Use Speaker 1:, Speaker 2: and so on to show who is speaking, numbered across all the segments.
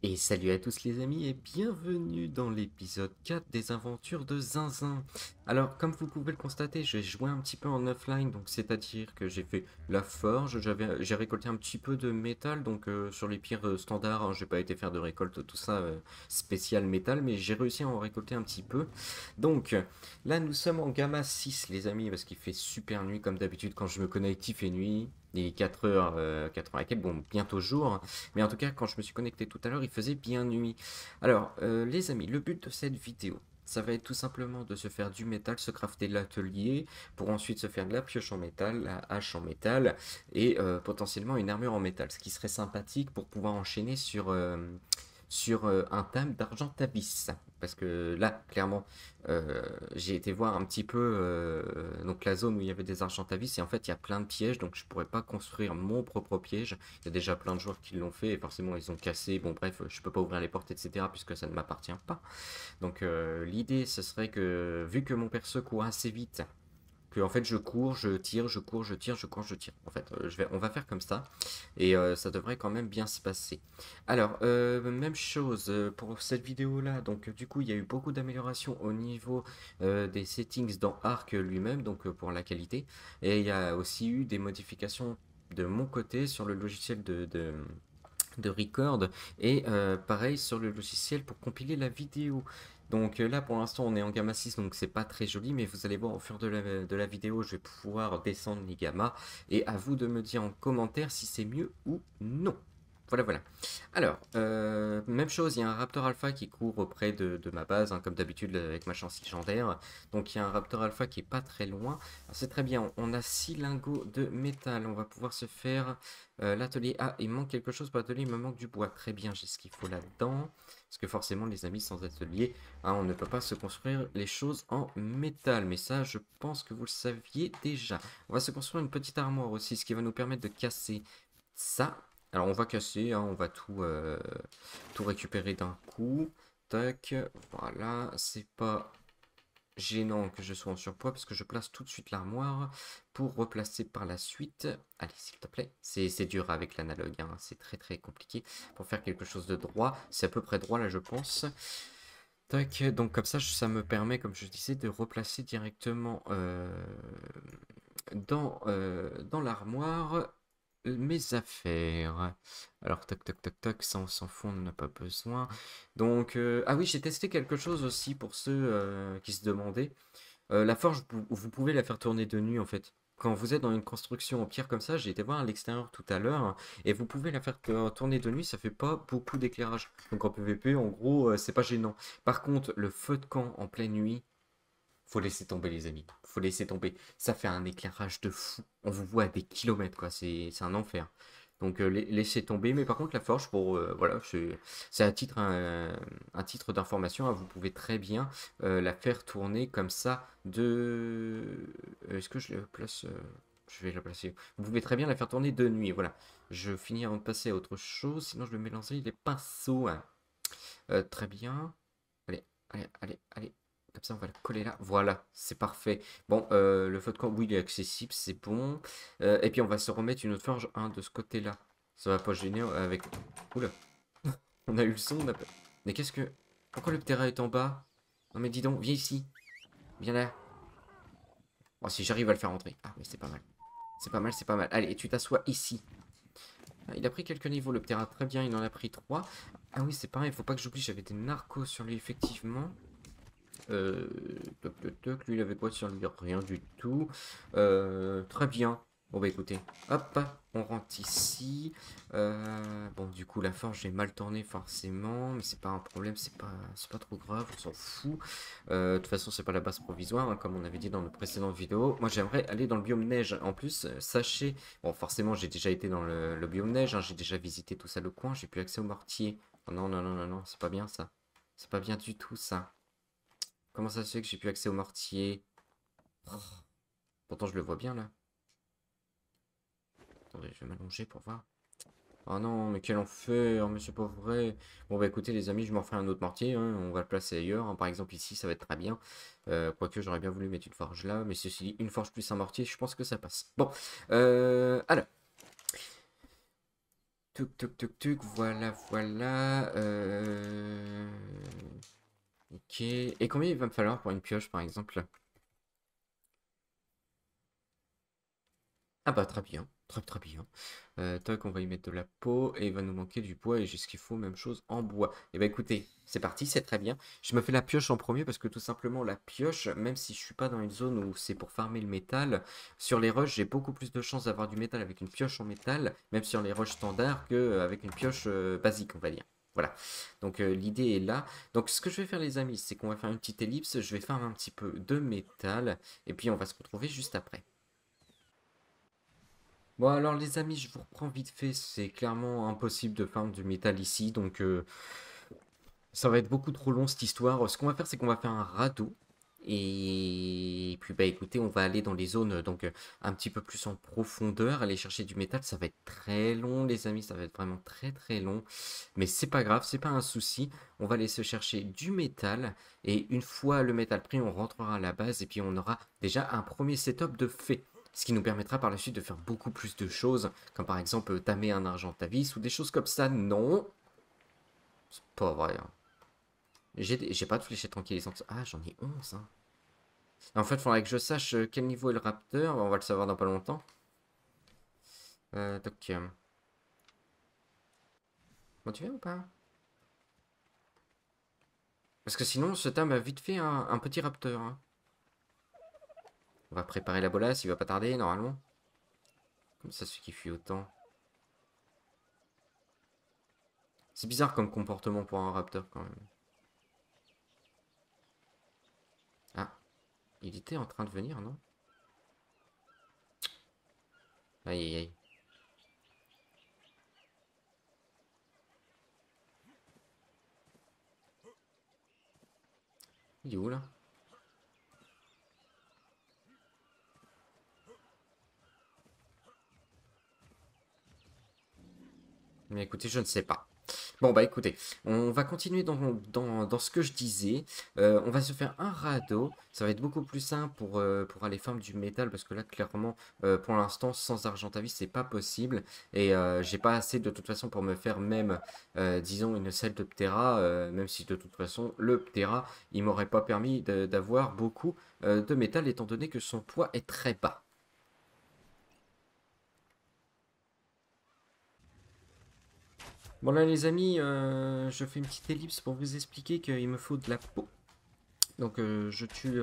Speaker 1: Et salut à tous les amis et bienvenue dans l'épisode 4 des aventures de Zinzin. Alors comme vous pouvez le constater, j'ai joué un petit peu en offline, donc c'est-à-dire que j'ai fait la forge, j'ai récolté un petit peu de métal, donc sur les pires standards, hein, j'ai pas été faire de récolte tout ça spécial métal, mais j'ai réussi à en récolter un petit peu. Donc là nous sommes en gamma 6 les amis, parce qu'il fait super nuit comme d'habitude quand je me connecte il fait nuit. Il est 4h, 4h et quelques, bon bientôt jour. Mais en tout cas, quand je me suis connecté tout à l'heure, il faisait bien nuit. Alors, les amis, le but de cette vidéo, ça va être tout simplement de se faire du métal, se crafter l'atelier, pour ensuite se faire de la pioche en métal, la hache en métal, et potentiellement une armure en métal. Ce qui serait sympathique pour pouvoir enchaîner sur un thème d'Argentavis. Parce que là, clairement, j'ai été voir un petit peu donc la zone où il y avait des Argentavis, et en fait, il y a plein de pièges, donc je pourrais pas construire mon propre piège. Il y a déjà plein de joueurs qui l'ont fait, et forcément, ils ont cassé. Bon, bref, je peux pas ouvrir les portes, etc., puisque ça ne m'appartient pas. Donc, l'idée, ce serait que, vu que mon perso court assez vite, que en fait je cours, je tire, je cours, je tire, je cours, je tire. En fait, on va faire comme ça et ça devrait quand même bien se passer. Alors, même chose pour cette vidéo-là. Donc, du coup, il y a eu beaucoup d'améliorations au niveau des settings dans Arc lui-même, donc pour la qualité. Et il y a aussi eu des modifications de mon côté sur le logiciel de record et pareil sur le logiciel pour compiler la vidéo. Donc là pour l'instant on est en gamma 6 donc c'est pas très joli mais vous allez voir au fur de la vidéo je vais pouvoir descendre les gammas et à vous de me dire en commentaire si c'est mieux ou non. Voilà, voilà. Alors, même chose, il y a un Raptor Alpha qui court auprès de ma base, hein, comme d'habitude avec ma chance légendaire. Donc il y a un Raptor Alpha qui est pas très loin. C'est très bien, on a 6 lingots de métal. On va pouvoir se faire l'atelier. Ah, il manque quelque chose pour l'atelier, il me manque du bois. Très bien, j'ai ce qu'il faut là-dedans. Parce que forcément, les amis, sans atelier, hein, on ne peut pas se construire les choses en métal. Mais ça, je pense que vous le saviez déjà. On va se construire une petite armoire aussi, ce qui va nous permettre de casser ça. Alors on va casser, hein, on va tout récupérer d'un coup. Tac, voilà, c'est pas gênant que je sois en surpoids parce que je place tout de suite l'armoire pour replacer par la suite. Allez, s'il te plaît. C'est dur avec l'analogue, hein, c'est très très compliqué pour faire quelque chose de droit. C'est à peu près droit là, je pense. Tac, donc comme ça me permet, comme je disais, de replacer directement dans l'armoire mes affaires. Alors, toc, toc, toc, toc, ça on s'en fout, on n'en a pas besoin. Donc, ah oui, j'ai testé quelque chose aussi pour ceux qui se demandaient. La forge, vous pouvez la faire tourner de nuit en fait. Quand vous êtes dans une construction en pierre comme ça, j'ai été voir à l'extérieur tout à l'heure, hein, et vous pouvez la faire tourner de nuit, ça fait pas beaucoup d'éclairage. Donc en PVP, en gros, c'est pas gênant. Par contre, le feu de camp en pleine nuit, faut laisser tomber les amis. Faut laisser tomber. Ça fait un éclairage de fou. On vous voit à des kilomètres quoi. C'est un enfer. Donc laissez tomber. Mais par contre la forge pour voilà c'est un titre d'information, hein. Vous pouvez très bien la faire tourner comme ça de. Est-ce que je la place je vais la placer. Vous pouvez très bien la faire tourner de nuit. Voilà. Je finis avant de passer à autre chose. Sinon je vais mélanger les pinceaux, hein. Très bien. Allez, allez, allez, allez. Comme ça, on va le coller là. Voilà, c'est parfait. Bon, le feu de camp, oui, il est accessible, c'est bon. Et puis, on va se remettre une autre forge, hein, de ce côté-là. Ça va pas gêner avec... Oula, on a eu le son, on a pas... Mais qu'est-ce que... Pourquoi le terrain est en bas? Non mais dis donc, viens ici. Viens là. Oh, si j'arrive à le faire entrer. Ah, mais c'est pas mal. C'est pas mal, c'est pas mal. Allez, et tu t'assois ici. Ah, il a pris quelques niveaux, le terrain, très bien, il en a pris 3. Ah oui, c'est pareil, faut pas que j'oublie, j'avais des narcos sur lui, effectivement. Euh, Toc, toc, toc. Lui, il avait quoi sur lui? Rien du tout. Très bien. Bon, bah écoutez, hop, on rentre ici. Bon, du coup, la forge, j'ai mal tourné forcément, mais c'est pas un problème, c'est pas trop grave, on s'en fout. De toute façon, c'est pas la base provisoire, hein, comme on avait dit dans nos précédentes vidéos. Moi, j'aimerais aller dans le biome neige. En plus, sachez, bon, forcément, j'ai déjà été dans le biome neige, hein, j'ai déjà visité tout ça le coin, j'ai plus accès au mortier. Oh, non, non, non, non, non, c'est pas bien ça. C'est pas bien du tout ça. Comment ça se fait que j'ai plus accès au mortier? Oh, pourtant, je le vois bien là. Attendez, je vais m'allonger pour voir. Oh non, mais quel enfer, mais c'est pas vrai. Bon, bah écoutez, les amis, je m'en ferai un autre mortier, hein, on va le placer ailleurs, hein. Par exemple, ici, ça va être très bien. Quoique, j'aurais bien voulu mettre une forge là, mais ceci dit, une forge plus un mortier, je pense que ça passe. Bon, alors, Tuc, tuc, tuc, tuc, voilà, voilà. Ok. Et combien il va me falloir pour une pioche, par exemple? Ah bah très bien, très très bien. Toc, on va y mettre de la peau et il va nous manquer du bois et j'ai ce qu'il faut, même chose en bois. Et bah écoutez, c'est parti, c'est très bien. Je me fais la pioche en premier parce que tout simplement la pioche, même si je suis pas dans une zone où c'est pour farmer le métal, sur les rushs j'ai beaucoup plus de chances d'avoir du métal avec une pioche en métal, même sur les rushs standards, que avec une pioche basique on va dire. Voilà, donc l'idée est là. Donc ce que je vais faire les amis, c'est qu'on va faire une petite ellipse, je vais faire un petit peu de métal et puis on va se retrouver juste après. Bon alors les amis, je vous reprends vite fait, c'est clairement impossible de farm du métal ici, donc ça va être beaucoup trop long cette histoire. Ce qu'on va faire, c'est qu'on va faire un radeau, et puis bah écoutez, on va aller dans les zones un petit peu plus en profondeur, aller chercher du métal, ça va être très long les amis, ça va être vraiment très très long, mais c'est pas grave, c'est pas un souci, on va aller se chercher du métal, et une fois le métal pris, on rentrera à la base, et puis on aura déjà un premier setup de fait. Ce qui nous permettra par la suite de faire beaucoup plus de choses, comme par exemple tamer un argentavis ou des choses comme ça. Non, c'est pas vrai, hein. J'ai pas de fléchettes tranquillisantes. Ah, j'en ai 11, hein. En fait, il faudrait que je sache quel niveau est le rapteur. On va le savoir dans pas longtemps. Donc, bon, tu viens ou pas? Parce que sinon, ce tame a vite fait un petit rapteur, hein. On va préparer la bolasse, il va pas tarder, normalement. Comme ça se fait qu'il fuit autant. C'est bizarre comme comportement pour un rapteur, quand même. Ah, il était en train de venir, non? Aïe, aïe, aïe. Il est où, là? Mais écoutez, je ne sais pas. Bon, bah écoutez, on va continuer dans ce que je disais. On va se faire un radeau. Ça va être beaucoup plus simple pour aller farm du métal parce que là, clairement, pour l'instant, sans Argentavis, c'est pas possible. Et j'ai pas assez de toute façon pour me faire même, disons, une selle de Ptera. Même si de toute façon, le Ptera, il m'aurait pas permis d'avoir beaucoup de métal étant donné que son poids est très bas. Bon là les amis, je fais une petite ellipse pour vous expliquer qu'il me faut de la peau. Donc je tue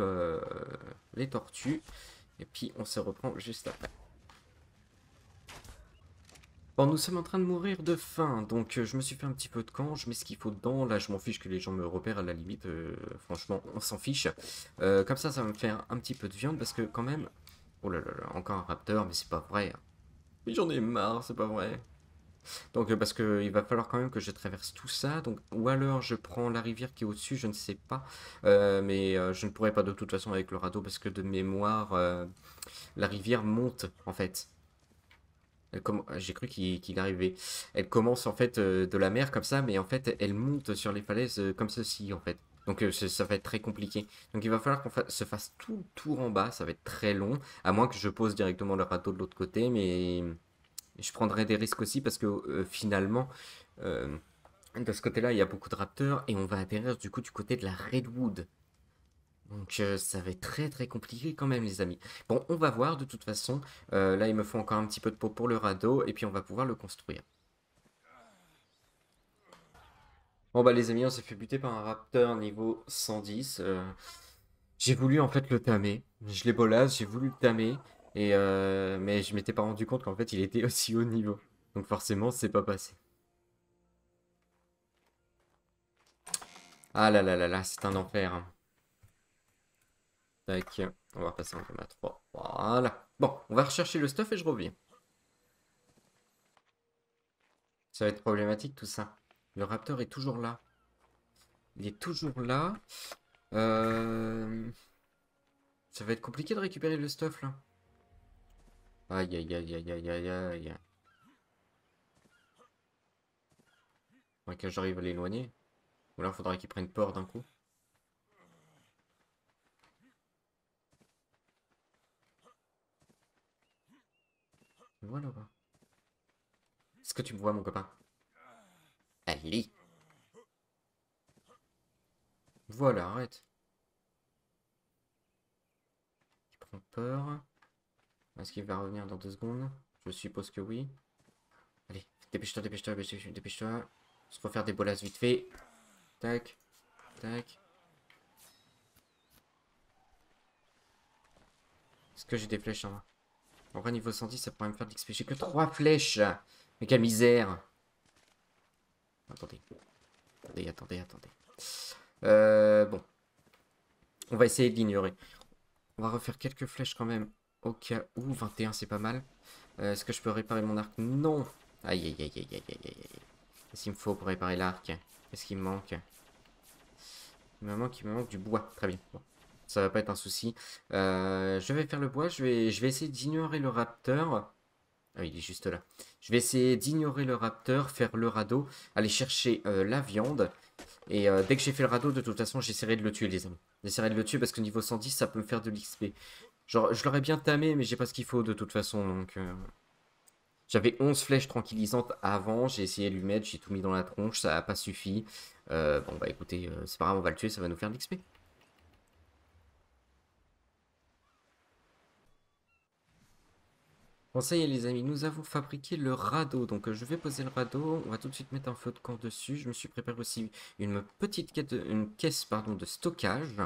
Speaker 1: les tortues et puis on se reprend juste après. Bon, nous sommes en train de mourir de faim, donc je me suis fait un petit peu de camp, je mets ce qu'il faut dedans. Là, je m'en fiche que les gens me repèrent à la limite, franchement, on s'en fiche. Comme ça va me faire un petit peu de viande parce que quand même... Oh là là là, encore un rapteur, mais c'est pas vrai, hein. Mais j'en ai marre, c'est pas vrai. Donc parce que il va falloir quand même que je traverse tout ça. Donc ou alors je prends la rivière qui est au-dessus, je ne sais pas. Mais je ne pourrais pas de toute façon avec le radeau parce que de mémoire, la rivière monte en fait. J'ai cru qu'il arrivait. Elle commence en fait de la mer comme ça, mais en fait elle monte sur les falaises comme ceci en fait. Donc ça va être très compliqué. Donc il va falloir se fasse tout le tour en bas, ça va être très long, à moins que je pose directement le radeau de l'autre côté, mais je prendrai des risques aussi parce que finalement, euh, de ce côté-là, il y a beaucoup de raptors et on va atterrir du coup du côté de la Redwood. Donc ça va être très très compliqué quand même les amis. Bon, on va voir de toute façon. Là, il me faut encore un petit peu de peau pour le radeau et puis on va pouvoir le construire. Bon bah les amis, on s'est fait buter par un raptor niveau 110. J'ai voulu en fait le tamer. Je l'ai bolasse, j'ai voulu le tamer. Mais je m'étais pas rendu compte qu'en fait il était aussi haut niveau. Donc forcément, c'est pas passé. Ah là là là là, c'est un enfer, hein. Tac, on va repasser en format 3. Voilà. Bon, on va rechercher le stuff et je reviens. Ça va être problématique tout ça. Le raptor est toujours là. Il est toujours là. Euh, Ça va être compliqué de récupérer le stuff là. Aïe aïe aïe aïe aïe aïe aïe. Faudrait que j'arrive à l'éloigner. Ou alors faudrait qu'il prenne peur d'un coup. Voilà. Est-ce que tu me vois, mon copain? Allez. Voilà, arrête. Il prend peur. Est-ce qu'il va revenir dans 2 secondes? Je suppose que oui. Allez, dépêche-toi, dépêche-toi, dépêche-toi, dépêche-toi. Il faut faire des bolasses vite fait. Tac, tac. Est-ce que j'ai des flèches en main? En vrai, niveau 110, ça pourrait me faire de l'XP. J'ai que 3 flèches. Mais quelle misère. Attendez. Attendez, attendez, attendez. Bon. On va essayer de l'ignorer. On va refaire quelques flèches quand même. Au cas où. 21, c'est pas mal. Est-ce que je peux réparer mon arc? Non. Aïe, aïe, aïe, aïe, aïe, aïe, aïe. Qu'est-ce qu'il me faut pour réparer l'arc? Qu'est-ce qu'il me manque? Il me manque du bois. Très bien. Bon. Ça va pas être un souci. Je vais faire le bois. Je vais essayer d'ignorer le raptor. Ah, il est juste là. Je vais essayer d'ignorer le raptor, faire le radeau, aller chercher la viande. Et dès que j'ai fait le radeau, de toute façon, j'essaierai de le tuer, les amis. J'essaierai de le tuer parce que niveau 110, ça peut me faire de l'XP. Genre, je l'aurais bien tamé, mais j'ai pas ce qu'il faut de toute façon. Donc, j'avais 11 flèches tranquillisantes avant. J'ai essayé de lui mettre, j'ai tout mis dans la tronche, ça a pas suffi. Bon, bah écoutez, c'est pas grave, on va le tuer, ça va nous faire de l'XP. Bon, ça y est, les amis, nous avons fabriqué le radeau. Donc, je vais poser le radeau. On va tout de suite mettre un feu de camp dessus. Je me suis préparé aussi une petite une caisse pardon, de stockage.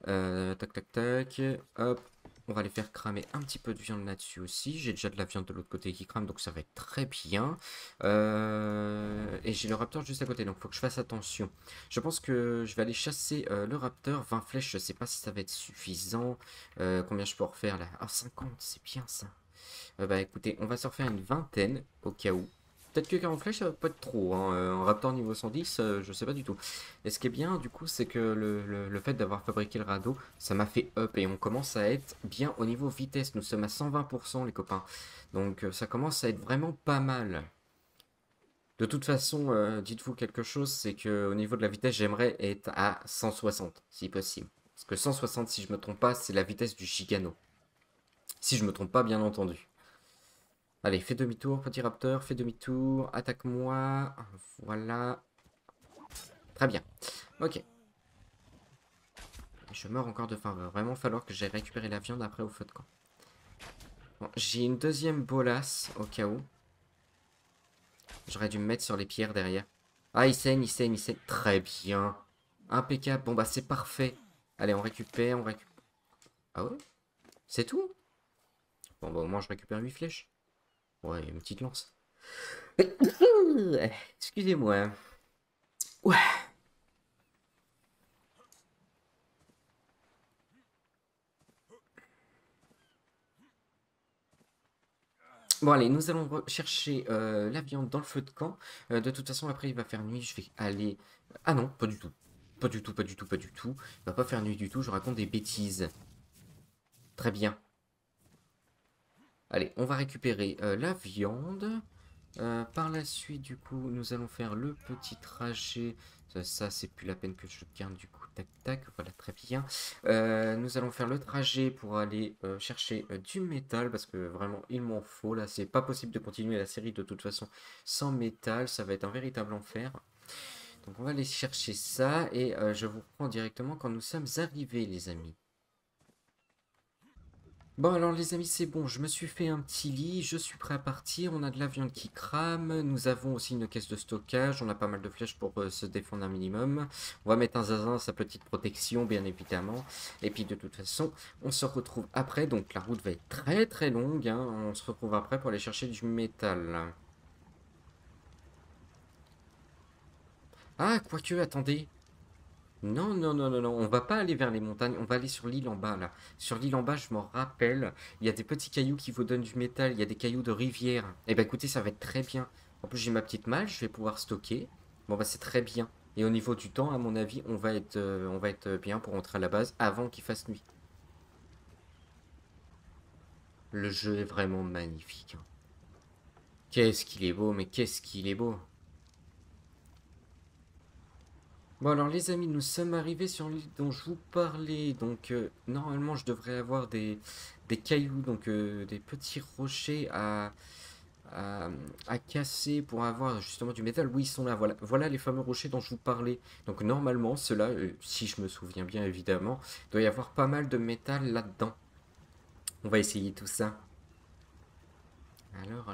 Speaker 1: Tac, tac, tac. Hop. On va les faire cramer un petit peu de viande là-dessus aussi. J'ai déjà de la viande de l'autre côté qui crame, donc ça va être très bien. Et j'ai le raptor juste à côté, donc il faut que je fasse attention. Je pense que je vais aller chasser le raptor. 20 flèches, je sais pas si ça va être suffisant. Combien je peux en refaire là? Ah, 50, c'est bien ça. Bah écoutez, on va se refaire une vingtaine au cas où. Peut-être que 40 flèches, ça va pas être trop. Hein. Un raptor niveau 110, je sais pas du tout. Et ce qui est bien, du coup, c'est que le fait d'avoir fabriqué le radeau, ça m'a fait up. Et on commence à être bien au niveau vitesse. Nous sommes à 120%, les copains. Donc ça commence à être vraiment pas mal. De toute façon, dites-vous quelque chose, c'est que au niveau de la vitesse, j'aimerais être à 160, si possible. Parce que 160, si je me trompe pas, c'est la vitesse du Gigano. Si je me trompe pas, bien entendu. Allez, fais demi-tour, petit raptor, fais demi-tour, attaque-moi. Voilà. Très bien. Ok. Je meurs encore de faim. Va vraiment falloir que j'aille récupérer la viande après au feu de camp. Bon, j'ai une deuxième bolasse au cas où. J'aurais dû me mettre sur les pierres derrière. Ah, il saigne, il saigne, il saigne. Très bien. Impeccable. Bon, bah, c'est parfait. Allez, on récupère, on récupère. Ah ouais? C'est tout? Bon, bah, au moins, je récupère 8 flèches. Ouais, une petite lance. Excusez-moi. Ouais. Bon allez, nous allons chercher la viande dans le feu de camp. De toute façon, après il va faire nuit, je vais aller... Ah non, pas du tout. Pas du tout, pas du tout, pas du tout. Il va pas faire nuit du tout, je raconte des bêtises. Très bien. Allez, on va récupérer la viande. Par la suite, du coup, nous allons faire le petit trajet. Ça, c'est plus la peine que je garde du coup. Tac, tac, voilà, très bien. Nous allons faire le trajet pour aller chercher du métal parce que vraiment, il m'en faut. Là, c'est pas possible de continuer la série de toute façon sans métal. Ça va être un véritable enfer. Donc, on va aller chercher ça et je vous reprends directement quand nous sommes arrivés, les amis. Bon alors les amis c'est bon, je me suis fait un petit lit, je suis prêt à partir, on a de la viande qui crame, nous avons aussi une caisse de stockage, on a pas mal de flèches pour se défendre un minimum, on va mettre un zinzin à sa petite protection bien évidemment, et puis de toute façon on se retrouve après, donc la route va être très très longue, hein. On se retrouve après pour aller chercher du métal. Ah quoique attendez, non, non, non, non, non, on va pas aller vers les montagnes, on va aller sur l'île en bas, là. Sur l'île en bas, je m'en rappelle, il y a des petits cailloux qui vous donnent du métal, il y a des cailloux de rivière. Eh ben écoutez, ça va être très bien. En plus, j'ai ma petite malle, je vais pouvoir stocker. Bon, bah c'est très bien. Et au niveau du temps, à mon avis, on va être bien pour rentrer à la base avant qu'il fasse nuit. Le jeu est vraiment magnifique. Hein. Qu'est-ce qu'il est beau, mais qu'est-ce qu'il est beau. Bon alors les amis, nous sommes arrivés sur l'île dont je vous parlais. Donc normalement je devrais avoir des cailloux, donc des petits rochers à, à casser pour avoir justement du métal. Oui, ils sont là, voilà. Voilà les fameux rochers dont je vous parlais. Donc normalement, ceux-là, si je me souviens bien évidemment, il doit y avoir pas mal de métal là-dedans. On va essayer tout ça. Alors.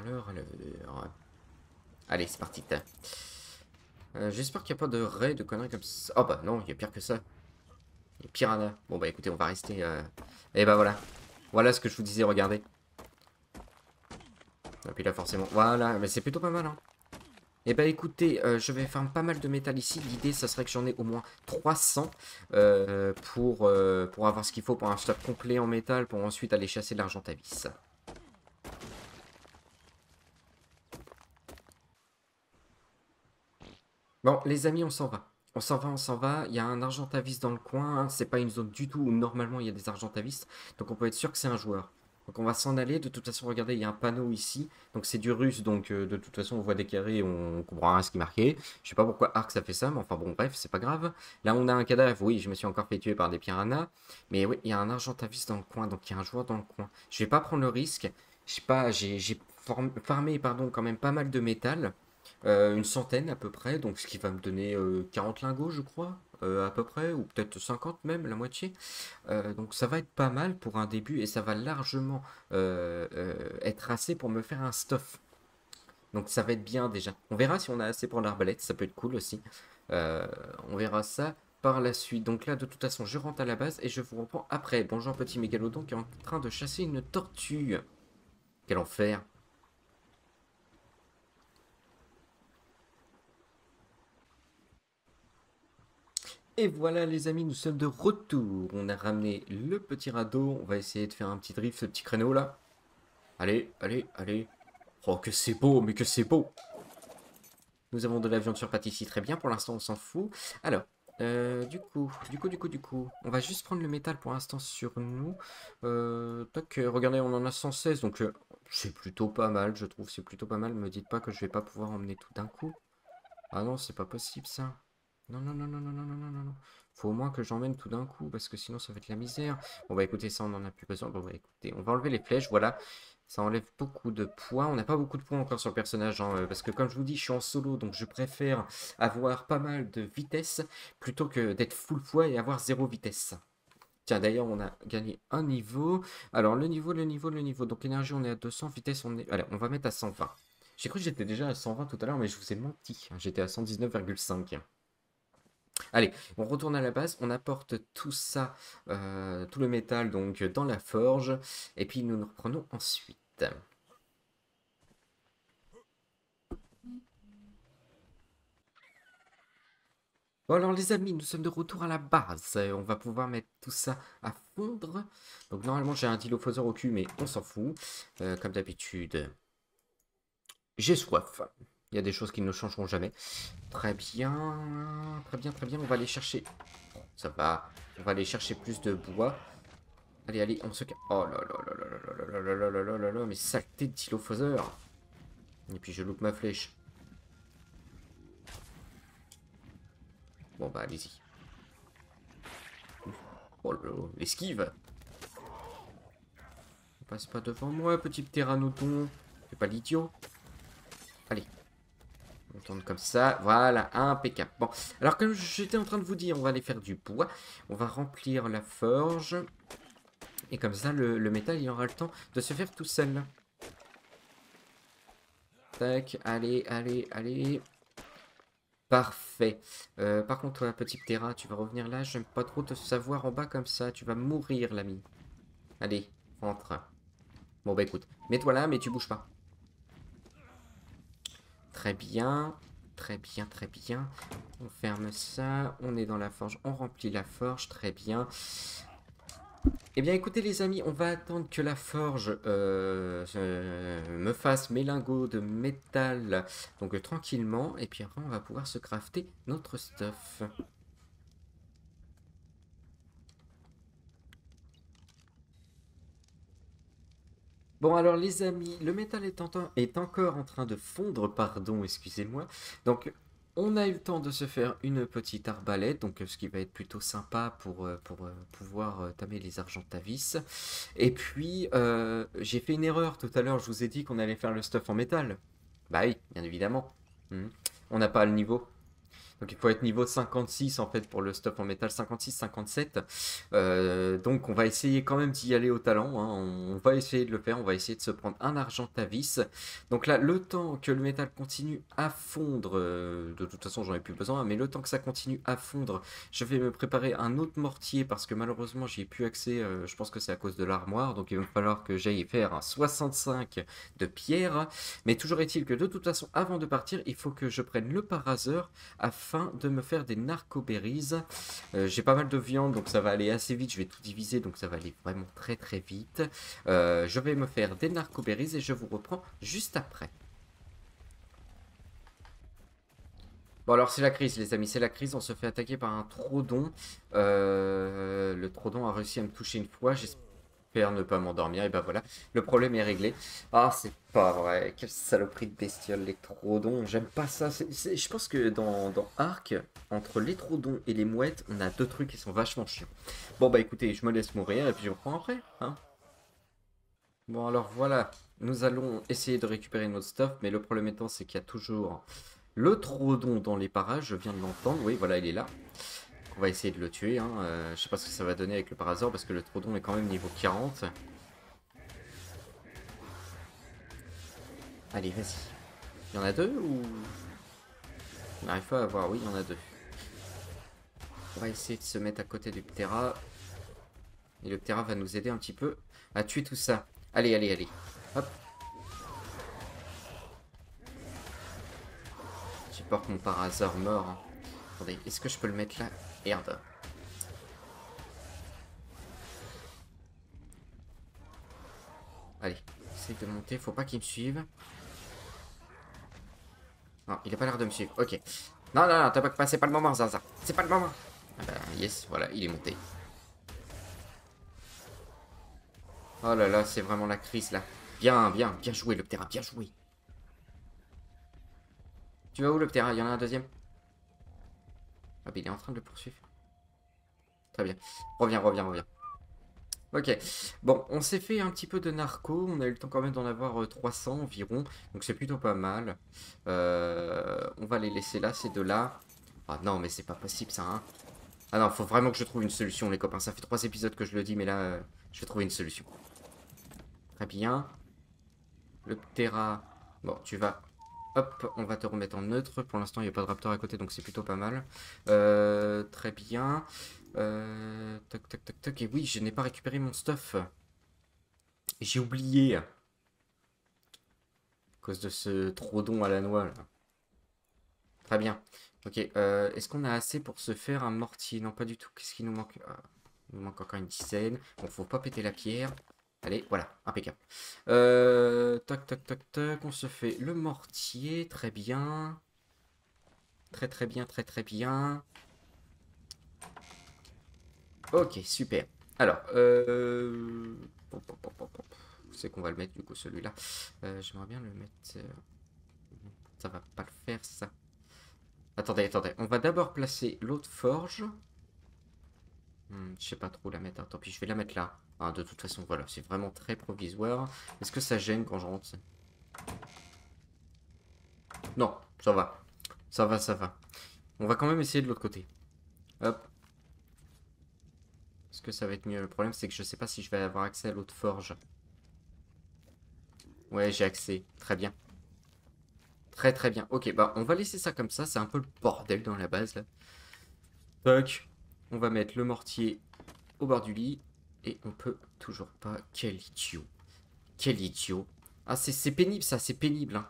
Speaker 1: Allez, c'est parti. J'espère qu'il n'y a pas de raies, de conneries comme ça. Oh bah non, il y a pire que ça. Il y a piranha. Bon bah écoutez, on va rester... Et bah voilà. Voilà ce que je vous disais, regardez. Et puis là forcément... Voilà, mais c'est plutôt pas mal, hein. Et bah écoutez, je vais faire pas mal de métal ici. L'idée, ça serait que j'en ai au moins 300 pour avoir ce qu'il faut pour un stock complet en métal, pour ensuite aller chasser l'argent-à-vis. Bon, les amis, on s'en va. On s'en va, on s'en va. Il y a un argent-à-vis dans le coin, hein. C'est pas une zone du tout où normalement il y a des argent-à-vis. Donc on peut être sûr que c'est un joueur. Donc on va s'en aller. De toute façon, regardez, il y a un panneau ici. Donc c'est du russe. Donc de toute façon, on voit des carrés. On comprend rien à ce qui est marqué. Je sais pas pourquoi Arc ça fait ça. Mais enfin bon, bref, c'est pas grave. Là, on a un cadavre. Oui, je me suis encore fait tuer par des piranhas. Mais oui, il y a un argent-à-vis dans le coin. Donc il y a un joueur dans le coin. Je vais pas prendre le risque. Je sais pas, j'ai farmé pardon, quand même pas mal de métal. Une centaine à peu près, donc ce qui va me donner 40 lingots, je crois, à peu près, ou peut-être 50 même, la moitié. Donc ça va être pas mal pour un début et ça va largement être assez pour me faire un stuff. Donc ça va être bien déjà. On verra si on a assez pour l'arbalète, ça peut être cool aussi. Euh, on verra ça par la suite. Donc là, de toute façon, je rentre à la base et je vous reprends après. Bonjour petit mégalodon qui est en train de chasser une tortue. Quel enfer! Et voilà les amis, nous sommes de retour. On a ramené le petit radeau. On va essayer de faire un petit drift, ce petit créneau là. Allez. Oh que c'est beau, mais que c'est beau. Nous avons de la viande sur pâtisserie, très bien. Pour l'instant, on s'en fout. Alors, du coup. On va juste prendre le métal pour l'instant sur nous. Tac, regardez, on en a 116, donc c'est plutôt pas mal, je trouve. C'est plutôt pas mal. Me dites pas que je vais pas pouvoir emmener tout d'un coup. Ah non, c'est pas possible ça. Non. Faut au moins que j'emmène tout d'un coup, parce que sinon ça va être la misère. Bon bah écoutez, ça on en a plus besoin. Bon bah écoutez, on va enlever les flèches, voilà. Ça enlève beaucoup de poids. On n'a pas beaucoup de poids encore sur le personnage, hein, parce que comme je vous dis, je suis en solo, donc je préfère avoir pas mal de vitesse, plutôt que d'être full poids et avoir zéro vitesse. Tiens, d'ailleurs, on a gagné un niveau. Alors, le niveau. Donc, énergie, on est à 200. Vitesse, on est... Allez, on va mettre à 120. J'ai cru que j'étais déjà à 120 tout à l'heure, mais je vous ai menti. J'étais à 119,5. Allez, on retourne à la base. On apporte tout ça, tout le métal, donc, dans la forge. Et puis, nous nous reprenons ensuite. Bon alors les amis, nous sommes de retour à la base. On va pouvoir mettre tout ça à fondre. Donc normalement j'ai un dilophosaure au cul, mais on s'en fout. Comme d'habitude, j'ai soif. Il y a des choses qui ne changeront jamais. Très bien, très bien. On va aller chercher... Ça va. On va aller chercher plus de bois. Allez, on se... Oh là là là là là là là là là là là là, mais saleté de dilophosaure. Et puis je loupe ma flèche. Bon bah allez-y. Oh là là, l'esquive. Passe pas devant moi, petit pteranodon. Fais pas l'idiot. Allez, on tourne comme ça. Voilà, impeccable. Bon, alors comme j'étais en train de vous dire, on va aller faire du bois. On va remplir la forge. Et comme ça, le métal, il aura le temps de se faire tout seul. Tac, allez. Parfait. Par contre, toi, petit ptera, tu vas revenir là. J'aime pas trop te savoir en bas comme ça. Tu vas mourir, l'ami. Allez, rentre. Bon, bah écoute, mets-toi là, mais tu bouges pas. Très bien, très bien. On ferme ça, on est dans la forge, on remplit la forge, très bien. Eh bien écoutez les amis, on va attendre que la forge me fasse mes lingots de métal, donc tranquillement, et puis après on va pouvoir se crafter notre stuff. Bon alors les amis, le métal est encore en train de fondre, pardon, excusez-moi. Donc On a eu le temps de se faire une petite arbalète, donc ce qui va être plutôt sympa pour pouvoir tamer les Argentavis. Et puis, j'ai fait une erreur tout à l'heure, je vous ai dit qu'on allait faire le stuff en métal. Bah oui, bien évidemment. Mhm. On n'a pas le niveau. Donc il faut être niveau 56 en fait pour le stuff en métal, 56-57. Donc on va essayer quand même d'y aller au talent, hein. On va essayer de le faire, on va essayer de se prendre un argent à vis. Donc là, le temps que le métal continue à fondre, de toute façon j'en ai plus besoin, mais le temps que ça continue à fondre, je vais me préparer un autre mortier parce que malheureusement j'y ai plus accès, je pense que c'est à cause de l'armoire, donc il va falloir que j'aille faire un 65 de pierre. Mais toujours est-il que de toute façon, avant de partir, il faut que je prenne le paraseur afin de me faire des narcoberries. J'ai pas mal de viande, donc ça va aller assez vite. Je vais tout diviser, donc ça va aller vraiment très très vite. Je vais me faire des narcoberries et je vous reprends juste après. Bon alors c'est la crise les amis, c'est la crise, on se fait attaquer par un troodon. Le troodon a réussi à me toucher une fois, j'espère ne pas m'endormir, et ben voilà, le problème est réglé. Ah c'est pas vrai, quelle saloperie de bestiole les troodons, j'aime pas ça. Je pense que dans Ark, entre les troodons et les mouettes, on a deux trucs qui sont vachement chiants. Bon bah écoutez, je me laisse mourir et puis je reprends après, hein. Bon alors voilà, nous allons essayer de récupérer notre stuff, mais le problème étant c'est qu'il y a toujours le troodon dans les parages, je viens de l'entendre. Oui, voilà, il est là. On va essayer de le tuer, hein. Je sais pas ce que ça va donner avec le parasor parce que le troodon est quand même niveau 40. Allez, vas-y. Il y en a deux ou... On n'arrive pas à voir. Oui, il y en a deux. On va essayer de se mettre à côté du Ptera. Et le Ptera va nous aider un petit peu à tuer tout ça. Allez, allez, allez. Hop. J'ai peur que mon parasor mort, hein. Attendez, est-ce que je peux le mettre là? Merde. Allez, essaye de monter. Faut pas qu'il me suive. Non, il a pas l'air de me suivre. Ok. Non, non, non, t'attaques pas, c'est pas le moment, Zaza. C'est pas le moment. Ah bah, yes, voilà, il est monté. Oh là là, c'est vraiment la crise là. Bien, bien, bien joué le Ptera, bien joué. Tu vas où le Ptera? Il y en a un deuxième? Ah bah il est en train de le poursuivre. Très bien. Reviens, reviens, reviens. Ok. Bon, on s'est fait un petit peu de narco. On a eu le temps quand même d'en avoir 300 environ. Donc c'est plutôt pas mal. On va les laisser là, ces deux-là. Ah non, mais c'est pas possible ça, hein. Ah non, faut vraiment que je trouve une solution, les copains. Ça fait 3 épisodes que je le dis, mais là, je vais trouver une solution. Très bien. Le Ptera. Bon, tu vas... Hop, on va te remettre en neutre. Pour l'instant, il n'y a pas de raptor à côté, donc c'est plutôt pas mal. Très bien. Toc, toc, toc, toc. Et oui, je n'ai pas récupéré mon stuff. J'ai oublié. À cause de ce troodon à la noix, là. Très bien. Ok, est-ce qu'on a assez pour se faire un mortier? Non, pas du tout. Qu'est-ce qu'il nous manque? Il nous manque encore une dizaine. Bon, faut pas péter la pierre. Allez, voilà, impeccable. Toc, toc, toc, toc. On se fait le mortier. Très bien. Très, très bien, très, très bien. Ok, super. Alors, c'est qu'on va le mettre du coup celui-là. J'aimerais bien le mettre. Ça va pas le faire ça. Attendez, attendez. On va d'abord placer l'autre forge. Je sais pas trop où la mettre, hein. Tant pis, je vais la mettre là. Hein, de toute façon, voilà, c'est vraiment très provisoire. Est-ce que ça gêne quand je rentre? Non, ça va. Ça va, ça va. On va quand même essayer de l'autre côté. Hop. Est-ce que ça va être mieux? Le problème, c'est que je sais pas si je vais avoir accès à l'autre forge. Ouais, j'ai accès. Très bien. Très très bien. Ok, bah on va laisser ça comme ça. C'est un peu le bordel dans la base là. Toc. On va mettre le mortier au bord du lit. Et on peut toujours pas. Quel idiot. Quel idiot. Ah, c'est pénible ça, c'est pénible, hein.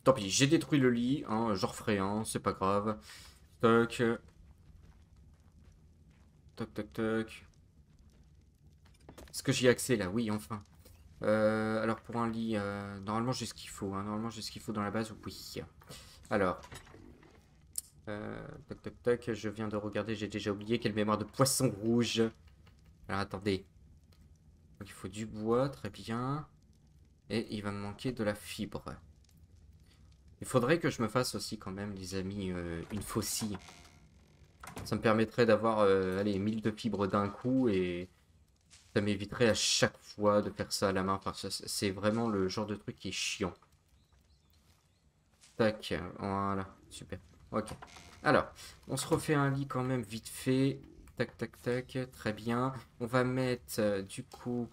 Speaker 1: Tant pis, j'ai détruit le lit, hein, j'en referai un, c'est pas grave. Toc. Toc, toc, toc. Est-ce que j'y ai accès là? Oui, enfin. Alors pour un lit, normalement j'ai ce qu'il faut, hein. Normalement j'ai ce qu'il faut dans la base, oui. Alors, toc, toc, toc, je viens de regarder, j'ai déjà oublié quelle mémoire de poisson rouge. Alors attendez. Donc il faut du bois, très bien. Et il va me manquer de la fibre. Il faudrait que je me fasse aussi quand même, les amis, une faucille. Ça me permettrait d'avoir, allez, 1000 de fibres d'un coup et ça m'éviterait à chaque fois de faire ça à la main. Enfin, c'est vraiment le genre de truc qui est chiant. Tac, voilà, super. Ok. Alors, on se refait un lit quand même vite fait. Tac, tac, tac, très bien. On va mettre du coup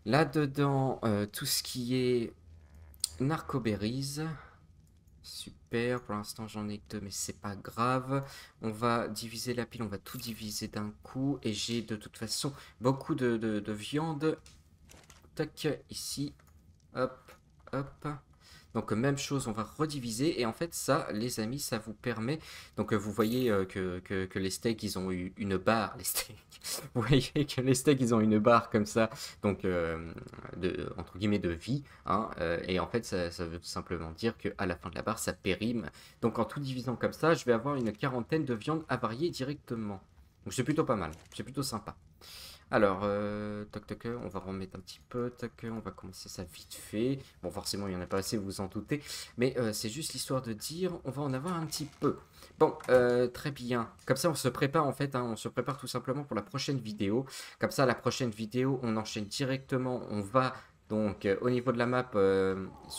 Speaker 1: là-dedans tout ce qui est narcoberries. Super, pour l'instant j'en ai que deux, mais c'est pas grave. On va diviser la pile, on va tout diviser d'un coup. Et j'ai de toute façon beaucoup de viande. Tac, ici. Hop, hop. Donc même chose, on va rediviser. Et en fait ça, les amis, ça vous permet... Donc vous voyez que les steaks, ils ont eu une barre. Les steaks. Vous voyez que les steaks, ils ont une barre comme ça. Donc entre guillemets de vie. Hein, et en fait, ça veut tout simplement dire qu'à la fin de la barre, ça périme. Donc en tout divisant comme ça, je vais avoir une quarantaine de viandes à varier directement. Donc c'est plutôt pas mal. C'est plutôt sympa. Alors, toc toc, on va remettre un petit peu, toc, on va commencer ça vite fait. Bon, forcément, il n'y en a pas assez, vous vous en doutez, mais c'est juste l'histoire de dire, on va en avoir un petit peu. Bon, très bien. Comme ça, on se prépare en fait, hein, on se prépare tout simplement pour la prochaine vidéo. Comme ça, la prochaine vidéo, on enchaîne directement, on va... Donc, au niveau de la map,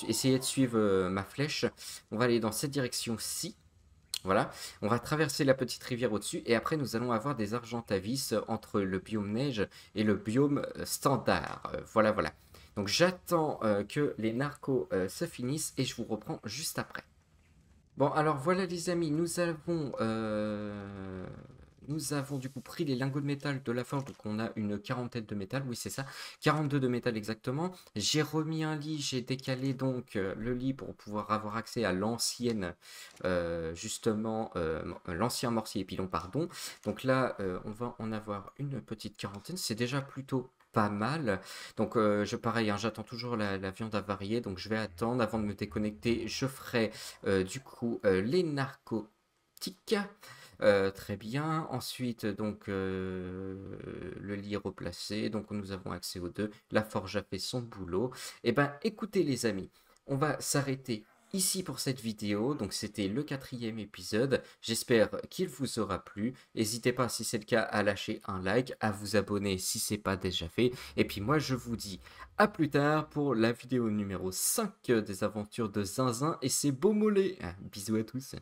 Speaker 1: essayer de suivre ma flèche. On va aller dans cette direction-ci. Voilà, on va traverser la petite rivière au-dessus et après nous allons avoir des Argentavis entre le biome neige et le biome standard. Voilà, voilà. Donc j'attends que les narcos se finissent et je vous reprends juste après. Bon, alors voilà les amis, nous avons du coup pris les lingots de métal de la forge, donc on a une quarantaine de métal, oui c'est ça, 42 de métal exactement. J'ai remis un lit, j'ai décalé donc le lit pour pouvoir avoir accès à l'ancienne, l'ancien mortier et pilon, pardon. Donc là, on va en avoir une petite quarantaine, c'est déjà plutôt pas mal. Donc pareil, hein, j'attends toujours la viande avariée, donc je vais attendre avant de me déconnecter, je ferai du coup les narcotiques. Très bien. Ensuite, donc, le lit est replacé. Donc, nous avons accès aux deux. La forge a fait son boulot. Eh ben, écoutez, les amis, on va s'arrêter ici pour cette vidéo. Donc, c'était le 4e épisode. J'espère qu'il vous aura plu. N'hésitez pas, si c'est le cas, à lâcher un like, à vous abonner si c'est pas déjà fait. Et puis, moi, je vous dis à plus tard pour la vidéo numéro 5 des aventures de Zinzin et ses beaux mollets. Bisous à tous.